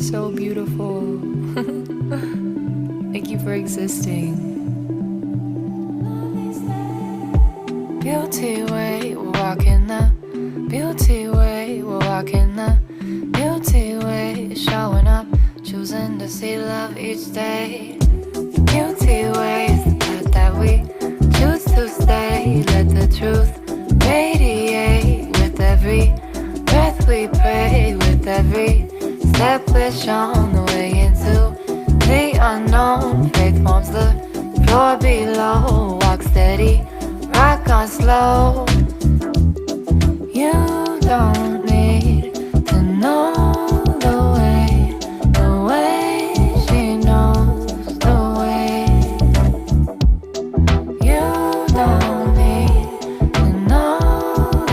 so beautiful. Thank you for existing. Beauty way, we're walking the beauty way, we're walking the beauty way, showing up, choosing to see love each day. Beauty way is the path that we choose to stay. Let the truth radiate with every breath we pray, with every step we're shown the way into the unknown. Faith forms the floor below. Walk steady, rock on slow. You don't